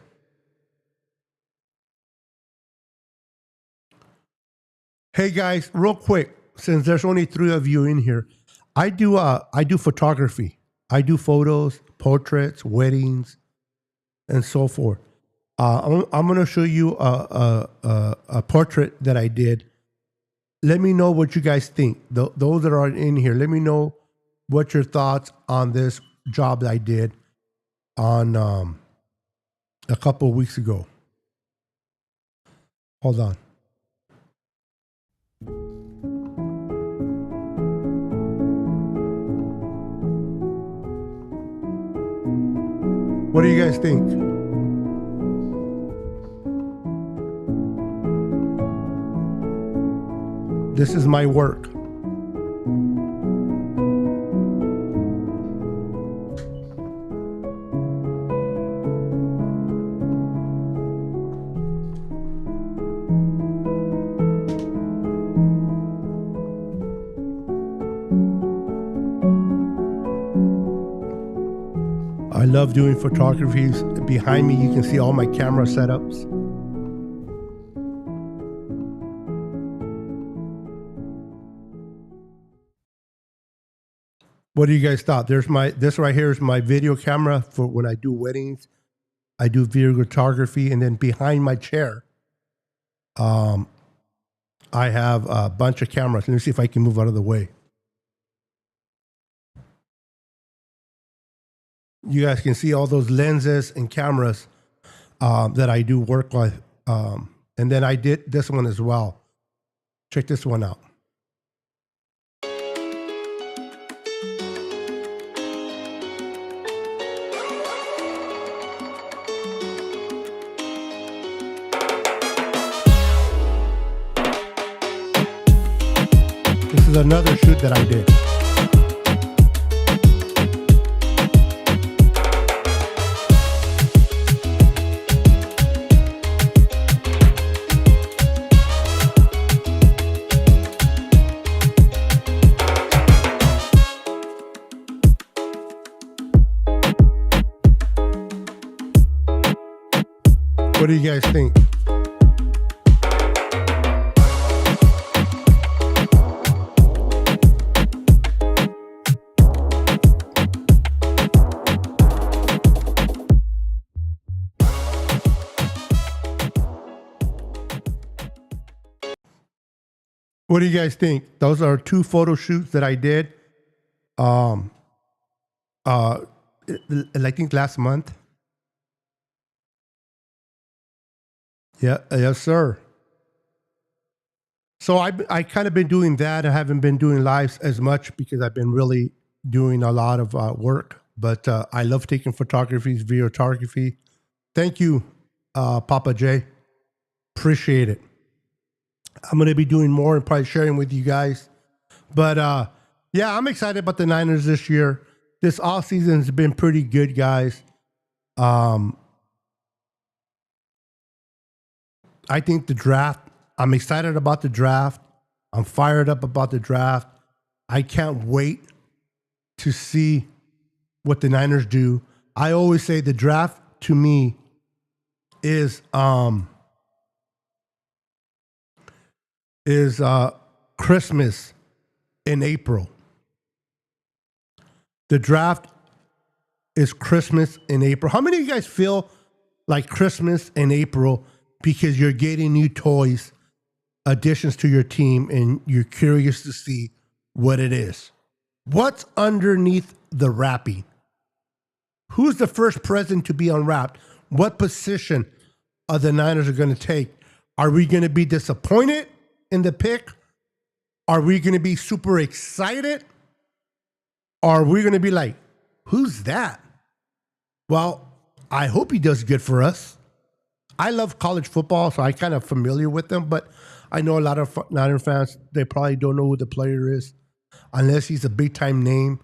Hey guys, real quick, since there's only 3 of you in here, I do photography. I do photos, portraits, weddings, and so forth. I'm going to show you a portrait that I did. Let me know what you guys think. Those that are in here, let me know what your thoughts on this job that I did on a couple of weeks ago. Hold on. What do you guys think? This is my work. I love doing photographies. Behind me, you can see all my camera setups. What do you guys thought? This right here is my video camera for when I do weddings. I do videography, and then behind my chair, I have a bunch of cameras. Let me see if I can move out of the way. You guys can see all those lenses and cameras that I do work with. And then I did this one as well. Check this one out. This is another shoot that I did. What do you guys think? What do you guys think? Those are 2 photo shoots that I did. I think last month. Yeah, yes, sir. So I kind of been doing that. I haven't been doing lives as much because I've been really doing a lot of work. But I love taking photography, videography. Thank you, Papa J. Appreciate it. I'm going to be doing more and probably sharing with you guys. But yeah, I'm excited about the Niners this year. This off season has been pretty good, guys. I think the draft, I'm excited about the draft. I'm fired up about the draft. I can't wait to see what the Niners do. I always say the draft to me is Christmas in April. The draft is Christmas in April. How many of you guys feel like Christmas in April because you're getting new toys, additions to your team, and you're curious to see what it is? What's underneath the wrapping? Who's the first present to be unwrapped? What position are the Niners are going to take? Are we going to be disappointed in the pick? Are we going to be super excited? Are we going to be like, who's that? Well, I hope he does good for us. I love college football, so I'm kind of familiar with them, but I know a lot of Niner fans, they probably don't know who the player is unless he's a big-time name,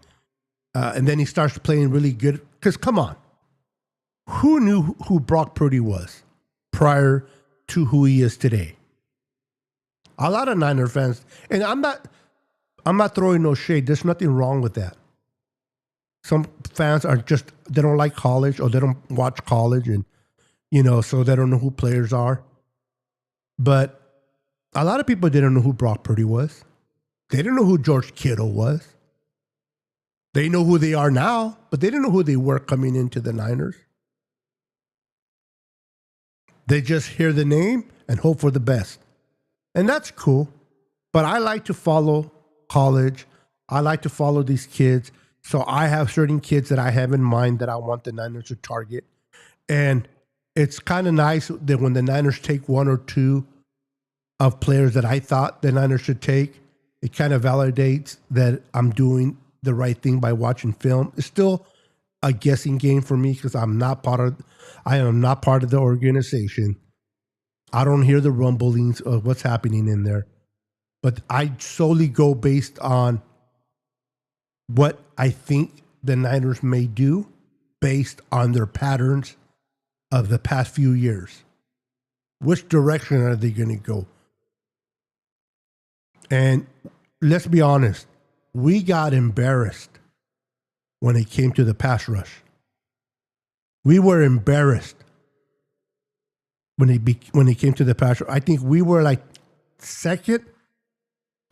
and then he starts playing really good. Because, come on, who knew who Brock Purdy was prior to who he is today? A lot of Niner fans, and I'm not throwing no shade. There's nothing wrong with that. Some fans are just, they don't like college or they don't watch college, and so they don't know who players are. But a lot of people didn't know who Brock Purdy was. They didn't know who George Kittle was. They know who they are now, but they didn't know who they were coming into the Niners. They just hear the name and hope for the best. And that's cool. But I like to follow college. I like to follow these kids. So I have certain kids that I have in mind that I want the Niners to target. And it's kind of nice that when the Niners take 1 or 2 of players that I thought the Niners should take, it kind of validates that I'm doing the right thing by watching film. It's still a guessing game for me because I am not part of the organization. I don't hear the rumblings of what's happening in there. But I solely go based on what I think the Niners may do based on their patterns of the past few years. Which direction are they going to go? And let's be honest, we got embarrassed when it came to the pass rush. We were embarrassed when it came to the pass rush. I think we were like second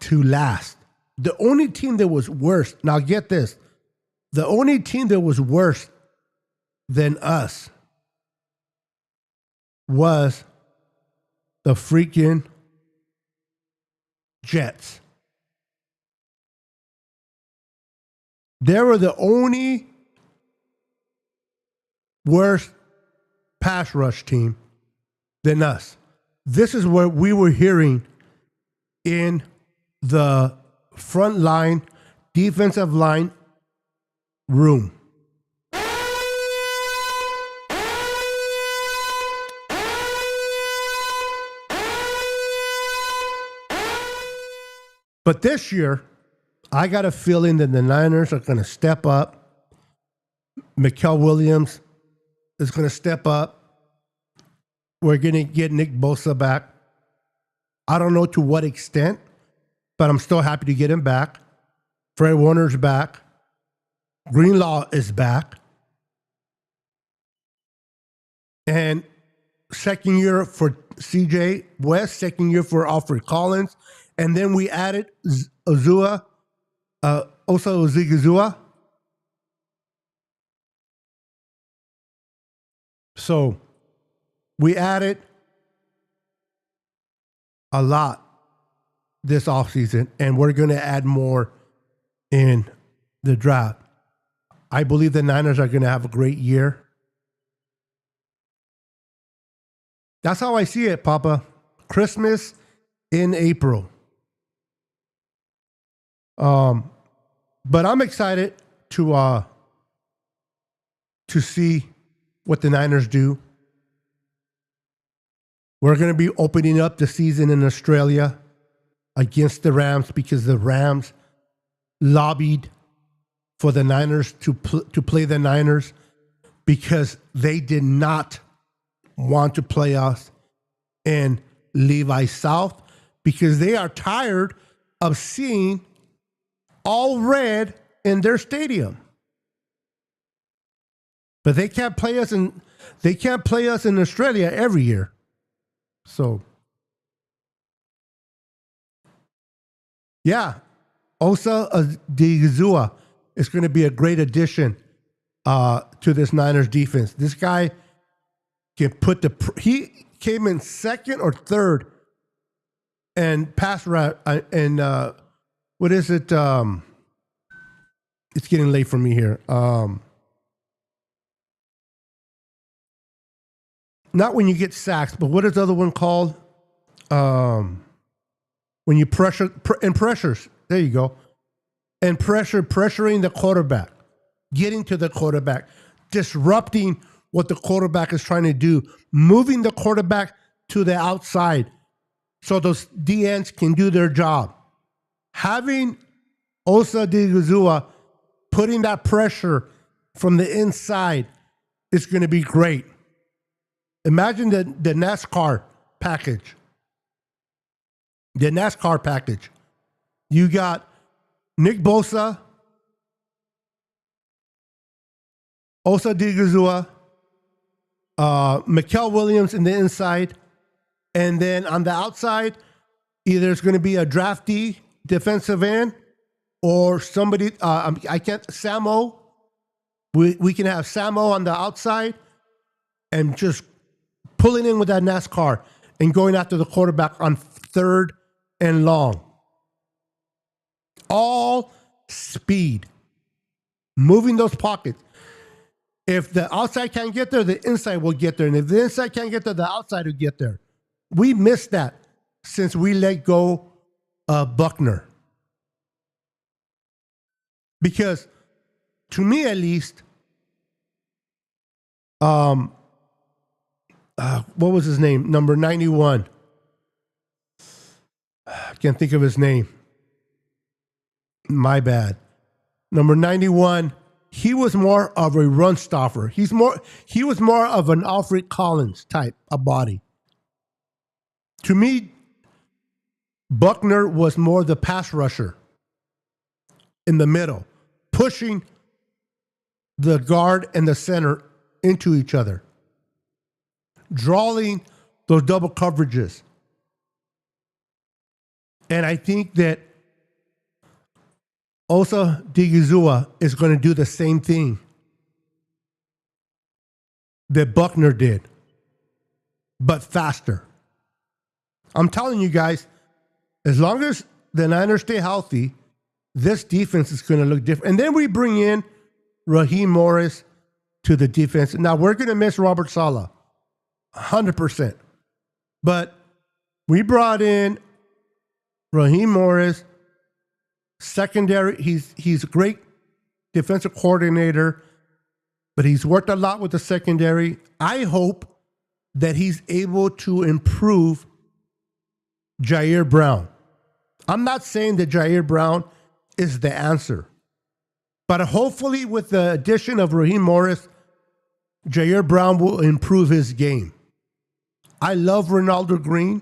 to last. The only team that was worse, now get this, the only team that was worse than us was the freaking Jets. They were the only worse pass rush team than us. This is what we were hearing in the front line, defensive line room. But this year, I got a feeling that the Niners are going to step up. Mikael Williams is going to step up. We're going to get Nick Bosa back. I don't know to what extent, but I'm still happy to get him back. Fred Warner's back. Greenlaw is back. And second year for CJ West, second year for Alfred Collins. And then we added Osa Ozigazua. So we added a lot this offseason, and we're going to add more in the draft. I believe the Niners are going to have a great year. That's how I see it, Papa. Christmas in April. But I'm excited to see what the Niners do. We're going to be opening up the season in Australia against the Rams because the Rams lobbied for the Niners to play the Niners because they did not want to play us in Levi South because they are tired of seeing all red in their stadium. But they can't play us in Australia every year. So yeah, Osa Odighizuwa is going to be a great addition to this Niners defense. This guy can put he came in second or third and pass route and what is it? It's getting late for me here. Not when you get sacks, but what is the other one called? When you pressures. There you go. And pressuring the quarterback, getting to the quarterback, disrupting what the quarterback is trying to do, moving the quarterback to the outside so those DNs can do their job. Having Osa Odighizuwa putting that pressure from the inside is going to be great. Imagine the NASCAR package. The NASCAR package. You got Nick Bosa, Osa Odighizuwa, Mikael Williams in the inside, and then on the outside, either it's going to be a draftee defensive end or somebody. Samo. We can have Samo on the outside and just pulling in with that NASCAR and going after the quarterback on third and long. All speed. Moving those pockets. If the outside can't get there, the inside will get there. And if the inside can't get there, the outside will get there. We missed that since we let go of Buckner. Because, to me at least, what was his name? Number 91. I can't think of his name. My bad. Number 91. He was more of a run stopper. He was more of an Alfred Collins type of body. To me, Buckner was more the pass rusher in the middle, pushing the guard and the center into each other, drawing those double coverages. And I think that Osa Odighizuwa is going to do the same thing that Buckner did, but faster. I'm telling you guys, as long as the Niners stay healthy, this defense is going to look different. And then we bring in Raheem Morris to the defense. Now, we're going to miss Robert Saleh, 100%. But we brought in Raheem Morris, secondary. He's a great defensive coordinator, but he's worked a lot with the secondary. I hope that he's able to improve Jair Brown. I'm not saying that Jair Brown is the answer, but hopefully with the addition of Raheem Morris, Jair Brown will improve his game. I love Ronaldo Green.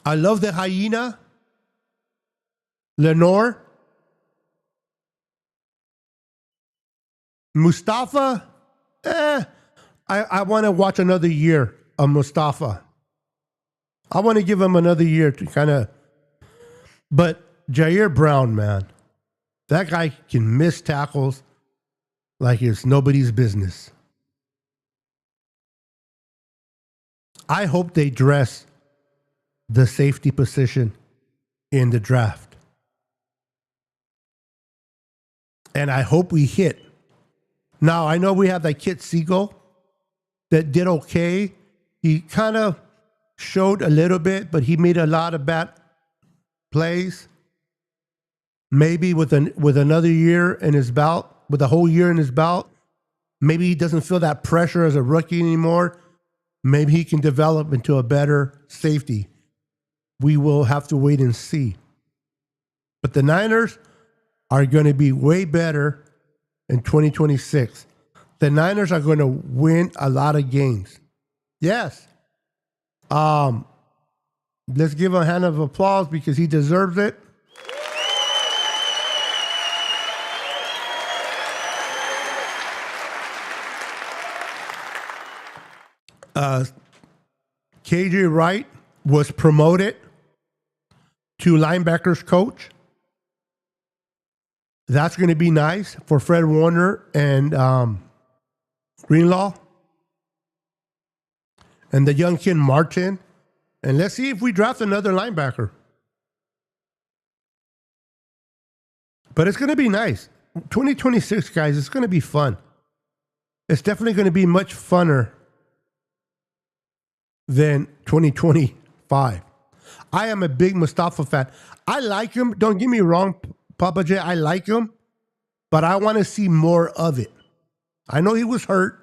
I love the hyena, Lenore. Mustafa, I want to watch another year of Mustafa. I want to give him another year to kind of, but Jair Brown, man, that guy can miss tackles like it's nobody's business. I hope they dress the safety position in the draft. And I hope we hit. Now, I know we have that kid Siegel that did okay. He kind of showed a little bit, but he made a lot of bad plays. Maybe with another year in his belt, with a whole year in his belt, maybe he doesn't feel that pressure as a rookie anymore. Maybe he can develop into a better safety. We will have to wait and see. But the Niners are going to be way better in 2026. The Niners are going to win a lot of games. Yes. Let's give a hand of applause because he deserves it. KJ Wright was promoted to linebackers coach. That's going to be nice for Fred Warner and Greenlaw and the young kid Martin. And let's see if we draft another linebacker. But it's going to be nice. 2026, guys, it's going to be fun. It's definitely going to be much funner than 2025. I am a big Mustafa fan. I like him. Don't get me wrong, Papa J. I like him, but I want to see more of it. I know he was hurt.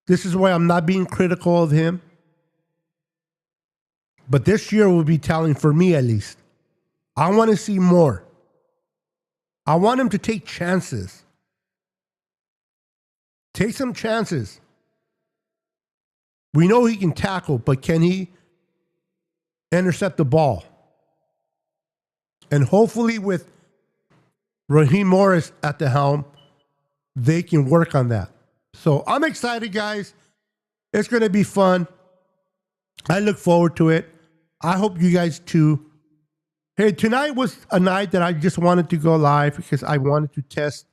This is why I'm not being critical of him. But this year will be telling for me, at least. I want to see more. I want him to take chances. Take some chances. We know he can tackle, but can he intercept the ball? And hopefully with Raheem Morris at the helm, they can work on that. So I'm excited, guys. It's going to be fun. I look forward to it. I hope you guys too. Hey, tonight was a night that I just wanted to go live because I wanted to test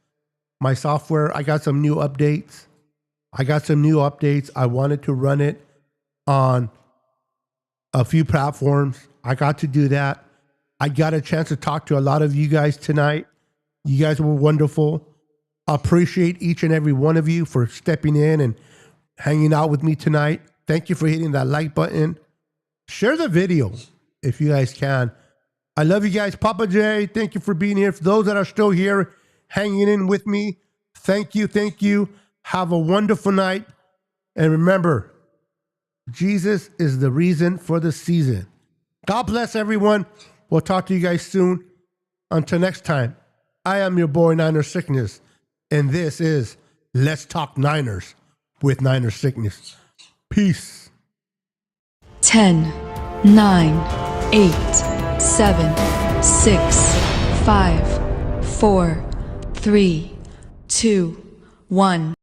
my software. I got some new updates. I wanted to run it on a few platforms. I got to do that. I got a chance to talk to a lot of you guys tonight. You guys were wonderful. I appreciate each and every one of you for stepping in and hanging out with me tonight. Thank you for hitting that like button. Share the video if you guys can. I love you guys. Papa J, thank you for being here. For those that are still here, hanging in with me, thank you, thank you. Have a wonderful night. And remember, Jesus is the reason for the season. God bless everyone. We'll talk to you guys soon. Until next time, I am your boy Niner Sickness, and this is Let's Talk Niners with Niner Sickness. Peace. 10, 9, 8, 7, 6, 5, 4, 3, 2, 1.